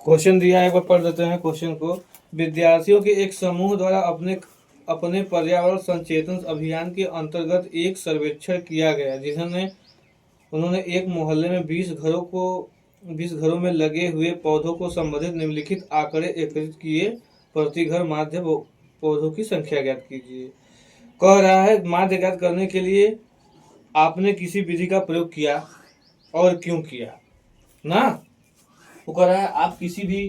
Question दिया है, एक बार पढ़ देते हैं क्वेश्चन को। विद्यार्थियों के एक समूह द्वारा अपने अपने पर्यावरण संचेतन अभियान के अंतर्गत एक सर्वेक्षण किया गया, जिन्होंने उन्होंने एक मोहल्ले में 20 घरों में लगे हुए पौधों को संबंधित निम्नलिखित आंकड़े एकत्रित किए। प्रति घर माध्य पौधों की संख्या ज्ञात कीजिए। कह रहा है माध्य ज्ञात करने के लिए आपने किसी विधि का प्रयोग किया और क्यों किया ना। वो कह रहा है आप किसी भी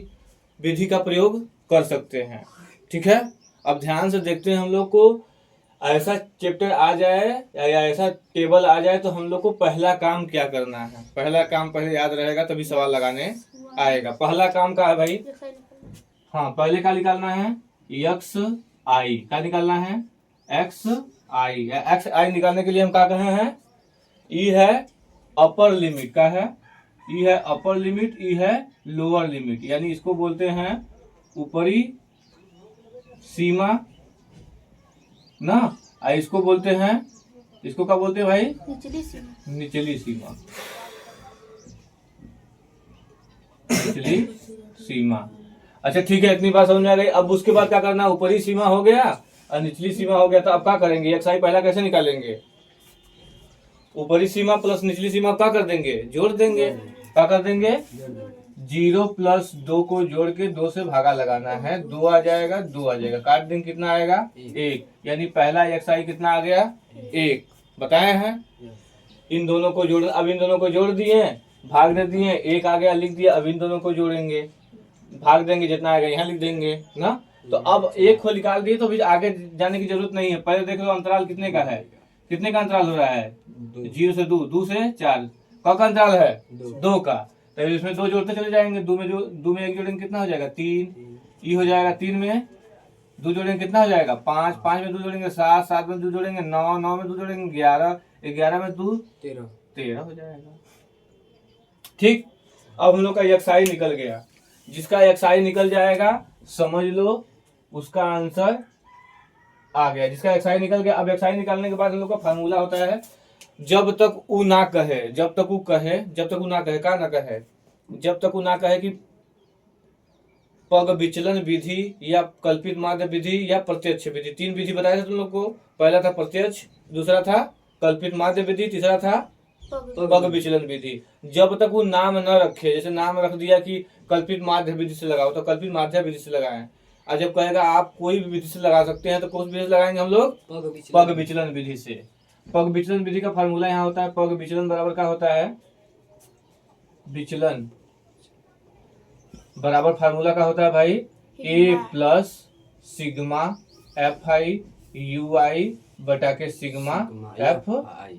विधि का प्रयोग कर सकते हैं, ठीक है। अब ध्यान से देखते हैं, हम लोग को ऐसा चैप्टर आ जाए या ऐसा टेबल आ जाए तो हम लोग को पहला काम क्या करना है। पहला काम पहले याद रहेगा तभी सवाल लगाने आएगा। पहला काम का है भाई, हाँ पहले क्या निकालना है, एक्स आई क्या निकालना है, एक्स आई। एक्स आई निकालने के लिए हम क्या कहे हैं, ई है अपर लिमिट का है, ई है अपर लिमिट, ई है लोअर लिमिट, यानी इसको बोलते हैं ऊपरी सीमा ना। इसको बोलते हैं, इसको क्या बोलते हैं भाई, निचली सीमा। निचली सीमा, निचली सीमा। अच्छा ठीक है, इतनी बात समझ में आ गई। अब उसके बाद क्या करना, ऊपरी सीमा हो गया और निचली सीमा हो गया, तो अब क्या करेंगे, एक्स आई पहला कैसे निकालेंगे, ऊपरी सीमा प्लस निचली सीमा क्या कर देंगे, जोड़ देंगे। क्या कर देंगे, 0 प्लस 2 को जोड़ के 2 से भागा लगाना है, 2 आ जाएगा, 2 आ जाएगा, काट देंगे, कितना आएगा 1, यानी पहला एक्स आई कितना आ गया 1 बताए हैं। इन दोनों को जोड़, अब इन दोनों को जोड़ दिए, भाग दे दिए, 1 आ गया लिख दिया। अब इन दोनों को जोड़ेंगे, भाग देंगे, जितना आएगा यहाँ लिख देंगे ना। तो अब 1 को निकाल दिए तो फिर आगे जाने की जरूरत नहीं है। पहले देख लो अंतराल कितने का है, कितने का अंतराल हो रहा है, 0 से 2, 2 से 4 का अंतराल है 2 का। तो इसमें 2 जोड़ते चले जाएंगे, 2 में 1 जोड़ेंगे कितना हो जाएगा 3, ई हो जाएगा, 3 में 2 जोड़ेंगे कितना हो जाएगा 5, 5 में 2 जोड़ेंगे 7, 7 में 2 जोड़ेंगे 9, 9 में 2 जोड़ेंगे 11, 11 में 2 13 हो जाएगा। ठीक, अब हम लोग का एक्सआई निकल गया। जिसका एक्सआई निकल जाएगा समझ लो उसका आंसर आ गया। जिसका एक्सआई निकल गया, अब एक्सआई निकालने के बाद हम लोग का फार्मूला होता है, जब तक उ ना कहे, जब तक उ कहे, जब तक उ ना कहे, का ना कहे, जब तक उ ना कहे कि पग विचलन विधि या कल्पित माध्य विधि या प्रत्यक्ष विधि। 3 विधि बताए थे तुम लोग को, पहला था प्रत्यक्ष, दूसरा था कल्पित माध्य विधि, तीसरा था पग विचलन विधि। जब तक वो नाम न रखे, जैसे नाम रख दिया कि कल्पित माध्य विधि से लगाओ तो कल्पित माध्य विधि से लगाएं, और जब कहेगा आप कोई भी विधि से लगा सकते हैं तो कौन सी विधि से लगाएंगे हम लोग, पग विचलन विधि से। पग विचलन विधि का फार्मूला यहाँ होता है, पग विचलन बराबर क्या होता है, विचलन बराबर फार्मूला का होता है भाई, A plus sigma f i u i बटा के सिग्मा एफ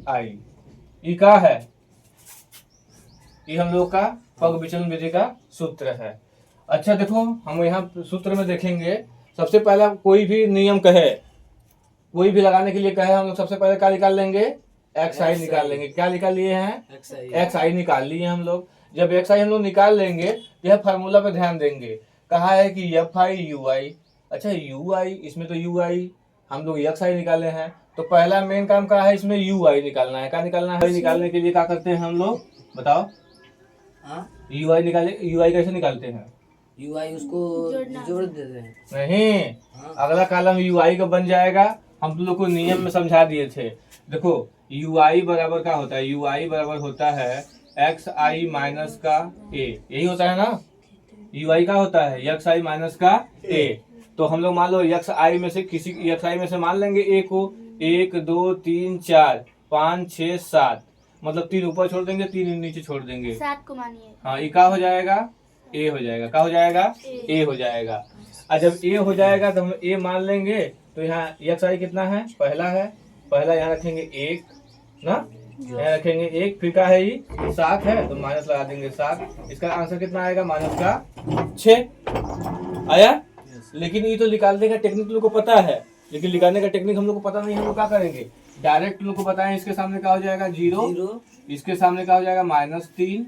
आई। ये क्या है, ये हम लोग का पग विचलन विधि का सूत्र है। अच्छा देखो, हम यहाँ सूत्र में देखेंगे, सबसे पहला कोई भी नियम कहे, कोई भी लगाने के लिए कहे, हम लोग सबसे पहले क्या निकाल लेंगे, एक्स आई निकाल लेंगे। क्या निकाल लिए हैं, एक्स आई निकाल लिए हम लोग। जब एक्स आई हम लोग निकाल लेंगे, यह फार्मूला पे ध्यान देंगे, कहा है कि एफ आई यू आई। अच्छा यू आई, इसमें तो यू आई हम लोग एक्स आई निकाले हैं, तो पहला मेन काम क्या है, इसमें यू आई निकालना है। क्या निकालना है, निकालने के लिए क्या करते हैं हम लोग, बताओ। यू आई निकाले, यू आई कैसे निकालते हैं, यू आई उसको जोड़ देते हैं। नहीं, अगला कॉलम यू आई का बन जाएगा। हम तुम लोग को नियम में समझा दिए थे। देखो यू आई बराबर क्या होता है, यू आई बराबर होता है एक्स आई माइनस का ए, यही होता है ना। यू आई का होता है एक्स आई माइनस का ए। तो हम लोग मान लो एक्स आई में से किसी एक्स आई में से मान लेंगे ए को, 1 2 3 4 5 6 7, मतलब 3 ऊपर छोड़ देंगे, 3 नीचे छोड़ देंगे, 7 को मानिए। हाँ ये क्या हो जाएगा, ए हो जाएगा। क्या हो जाएगा, ए हो जाएगा। और जब ए हो जाएगा तो हम ए मान लेंगे, तो यहाँ एक्स आई कितना है, पहला है, पहला यहाँ रखेंगे 1 ना, यहाँ रखेंगे 1, फिर क्या है ये 7 है तो माइनस लगा देंगे 7। इसका आंसर कितना आएगा, माइनस का 6 आया। लेकिन ये तो निकालने का टेक्निक लोग को पता है, लेकिन निकालने का टेक्निक हम लोग को पता नहीं, हम लोग क्या करेंगे, डायरेक्ट लोग को बताएं। इसके सामने क्या हो जाएगा 0, इसके सामने क्या हो जाएगा -3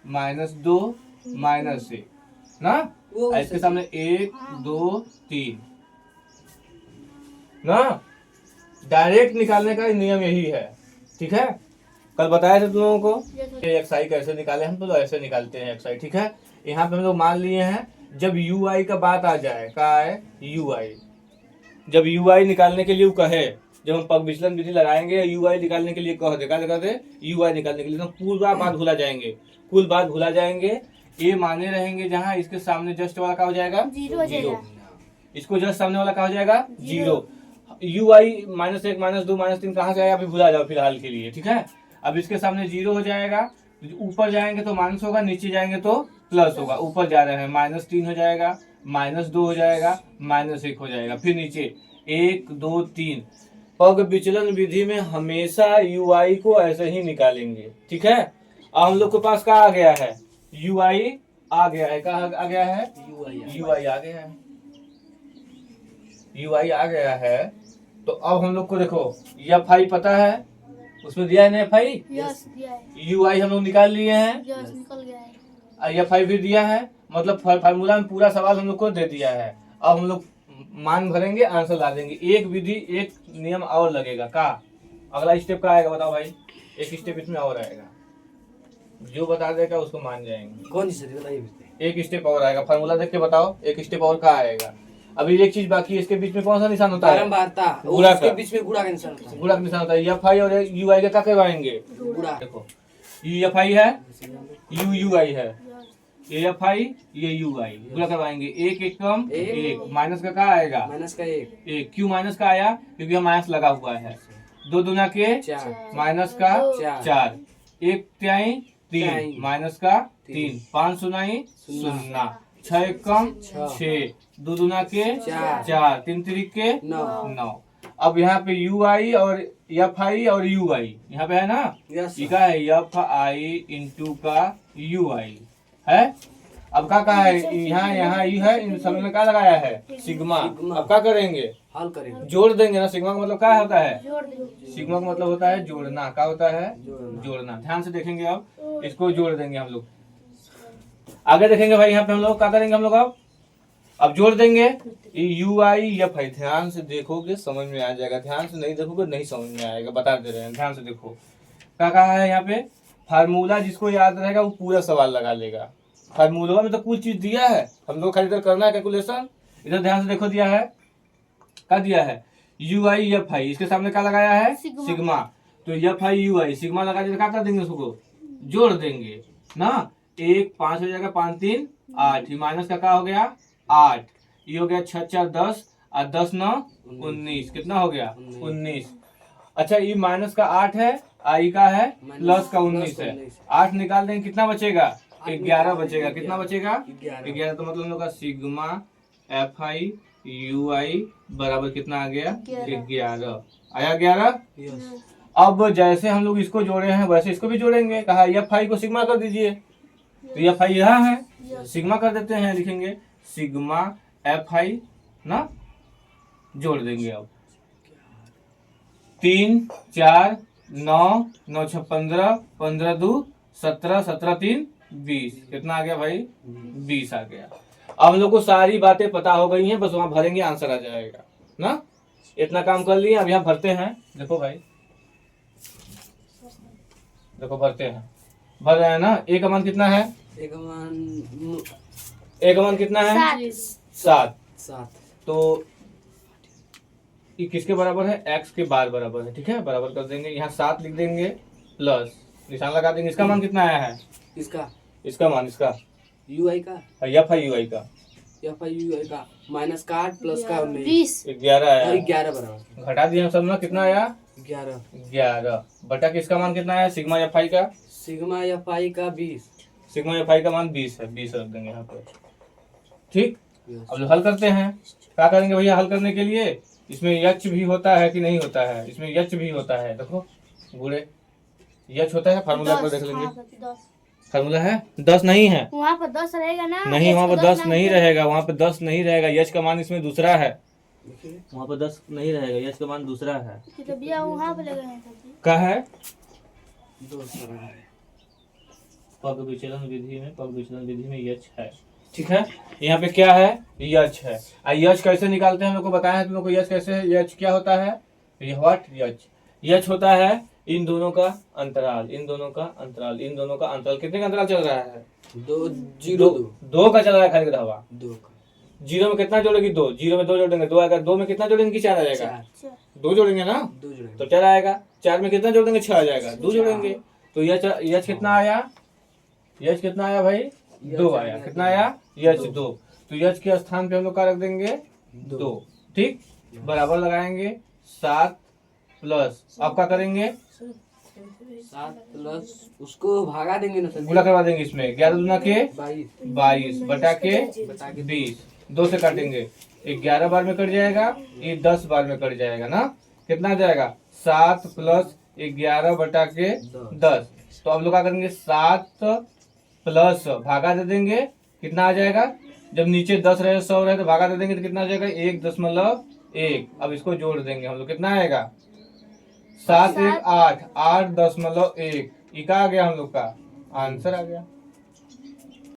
-2 -1 ना, इसके सामने 1 2 3 ना। डायरेक्ट निकालने का नियम यही है, ठीक है। कल बताया था तुम लोगों को एक्स आई कैसे निकाले, हम तो ऐसे निकालते हैं एक्स आई, ठीक है। यहाँ पे हम लोग मान लिए हैं जब यू आई का बात आ जाए, क्या है यू आई, जब यू आई निकालने के लिए वो कहे, जब हम पग विचलन विधि लगाएंगे यू आई निकालने के लिए कह दे, क्या कहते यू आई निकालने के लिए, तो पूरा बात भूला जाएंगे, कुल बात भूला जाएंगे। ये माने रहेंगे जहाँ इसके सामने जस्ट वाला क्या हो जाएगा जीरो, इसको जस्ट सामने वाला क्या हो जाएगा जीरो। यू आई -1 -2 -3 कहाँ से आया अभी भुला जाओ फिलहाल के लिए, ठीक है। अब इसके सामने जीरो हो जाएगा, ऊपर जाएंगे तो माइनस होगा, नीचे जाएंगे तो प्लस होगा। ऊपर जा रहे हैं -3 हो जाएगा, -2 हो जाएगा, -1 हो जाएगा, फिर नीचे 1 2 3। पग विचलन विधि में हमेशा यू आई को ऐसे ही निकालेंगे, ठीक है। अब हम लोग के पास क्या आ गया है, यू आई आ गया है, कहाँ आ गया है यू आई आ गया है, यू आई आ गया है। तो अब हम लोग को देखो एफ आई पता है, उसमें दिया है ना एफ आई, यू आई हम लोग निकाल लिए हैं, निकल गया है, एफ आई भी दिया है, मतलब फार्मूला में पूरा सवाल हम लोग को दे दिया है। अब हम लोग मान भरेंगे, आंसर ला देंगे। एक विधि एक नियम और लगेगा, का अगला स्टेप का आएगा बताओ भाई, एक स्टेप इसमें और आएगा, जो बता देगा उसको मान जाएंगे। कौन सी सर बताइए? एक स्टेप और आएगा, फार्मूला देख के बताओ, एक स्टेप और का आएगा। अभी एक चीज बाकी है, इसके बीच में कौन सा निशान होता है, बारंबारता, गुणा उसके का। बीच में गुणा का निशान होता है। गुणा का निशान होता है। एफ आई और यू आई का क्या करवाएंगे, गुणा। देखो ये एफ आई है, यू आई है, ये एफ आई ये यू आई, गुणा करवाएंगे। एक एक कम एक, माइनस का क्या आएगा माइनस का एक, क्यों माइनस का आया, क्योंकि हम माइनस लगा हुआ है। 2 दूना के 4, माइनस का चार। 4, 1 तिहाई 3 माइनस का 3, 5 सुनाई 0, 6 कम 6, 2 दूना के 4, 3 तिरिक के 9। अब यहाँ पे यू आई और एफ आई और यू आई यहाँ पे है ना, यस ये क्या है एफ आई इंटू का यू आई है। अब क्या है, यहाँ यहाँ यू है, इन सब में क्या लगाया है सिग्मा। अब क्या करेंगे, हल करेंगे, जोड़ देंगे ना। सिग्मा का मतलब क्या होता है, जोड़ दो, सिग्मा का मतलब होता है जोड़ना। क्या होता है जोड़ना। जोड़ना। ध्यान से देखेंगे, अब इसको जोड़ देंगे हम लोग। आगे देखेंगे भाई, यहाँ पे हम लोग क्या करेंगे, हम लोग अब जोड़ देंगे यू आई एफ आई। ध्यान से देखोगे समझ में आ जाएगा, ध्यान से नहीं देखोगे नहीं समझ में आएगा, बता दे रहे हैं, ध्यान से देखो। क्या कहा है यहाँ पे, फार्मूला जिसको याद रहेगा वो पूरा सवाल लगा लेगा। फार्मूला में तो कुछ चीज दिया है, हम लोग खाली इधर करना है कैलकुलेशन। इधर ध्यान से देखो, दिया है क्या दिया है, यू आई एफ आई, इसके सामने क्या लगाया है सिग्मा। तो F i u I sigma लगा के क्या कर देंगे, उसको जोड़ देंगे ना। 1 5 हो जाएगा, 5 3 8, माइनस का क्या हो गया 8, ये हो गया 6 4 10 और 10 9 19, कितना हो गया 19। अच्छा ये माइनस का 8 है, आई का है प्लस का 19 है। 8 निकाल देंगे, कितना बचेगा 11 बचेगा। कितना बचेगा 11। तो मतलब हम लोग का सिग्मा एफ आई यू आई बराबर कितना आ गया 11 आया 11। यस अब जैसे हम लोग इसको जोड़े हैं वैसे इसको भी जोड़ेंगे। कहा एफ आई को सिग्मा कर दीजिए, तो एफ आई यहाँ है, सिग्मा कर देते हैं, लिखेंगे सिग्मा एफ आई ना, जोड़ देंगे। अब 3 4 9 9 6 15 15 2 17 17 3 20, कितना आ गया भाई 20 आ गया। अब हम लोग को सारी बातें पता हो गई हैं, बस वहां भरेंगे आंसर आ जाएगा ना। इतना काम कर लिए, अब यहाँ भरते हैं। देखो भाई, देखो भरते हैं, भर रहे हैं ना। ए का मान कितना है, ए का मान ए का मान कितना है 7। 7। तो ये किसके बराबर है, x के बार बराबर है, ठीक है। बराबर कर देंगे, यहाँ 7 लिख देंगे, प्लस निशान लगा देंगे। इसका मान कितना आया है, इसका मान, इसका यू आई का, एफ आई यू आई का, एफ आई यू आई का माइनस का 8 प्लस का 20, 11 आया। 11 बराबर, घटा दिया सब ना, कितना आया 11 बटा किसका मान कितना है, सिग्मा एफ आई का, सिग्मा एफ आई का 20, सिग्मा एफ आई का मान 20 है, 20 रख देंगे यहाँ पे, ठीक। अब हल करते हैं, क्या करेंगे भैया हल करने के लिए। इसमें यच भी होता है कि नहीं होता है, इसमें यच भी होता है, देखो गुड़े यच होता है, फार्मूला पर देख लेंगे। 10 फार्मूला है 10 नहीं है, वहाँ पर 10 रहेगा ना, नहीं वहाँ पर 10 नहीं रहेगा, वहाँ पे 10 नहीं रहेगा। यच का मान इसमें दूसरा है, वहाँ पर 10 नहीं रहेगा, यच का मान दूसरा है। तो भैया वहाँ पे लगे हैं सब्जी। क्या है, 2 है, पग विचलन विधि में, पग विचलन विधि में यच है, ठीक है। यहाँ पे क्या है, यच है। यच कैसे निकालते हैं हम लोग को बताया है तुम लोग को। यच कैसे है, यच क्या होता है, व्हाट यच, यच होता है इन दोनों का अंतराल, इन दोनों का अंतराल, इन दोनों का अंतराल, कितने का अंतराल चल रहा है? 2 0 2 दो का चल रहा है खाली हवा। 2 का जीरो में कितना जोड़ेगी? 2। जीरो में 2 जोड़ेंगे 2 आएगा। 2 में कितना जोड़ेंगे कि 4 आ जाएगा? 4 2 जोड़ेंगे ना 2 जुड़ेंगे तो 4 आएगा। 4 में कितना जोड़ेंगे? 6 आ जाएगा। 2 जोड़ेंगे तो यच कितना आया? यच कितना आया भाई? 2 आया। कितना आया? यच 2। तो यच के स्थान पे हम लोग क्या रख देंगे? 2। ठीक, बराबर लगाएंगे 7 प्लस, अब क्या करेंगे? 7 प्लस उसको भागा देंगे ना सर गुणा करवा देंगे इसमें। 11 दूना के 22 22 बटा के 20, 2 से काटेंगे। 11 बार में कट जाएगा, ये 10 बार में कट जाएगा ना। कितना आ जाएगा? 7 प्लस 11 बटा के 10। तो अब लोग क्या करेंगे? 7 प्लस भागा दे देंगे, कितना आ जाएगा? जब नीचे 10 रहे 100 रहे तो भागा दे देंगे तो कितना आ जाएगा? 1.1। अब इसको जोड़ देंगे हम लोग, कितना आएगा? 7 1 8 8.1। ये क्या आ गया हम लोग का आंसर आ गया।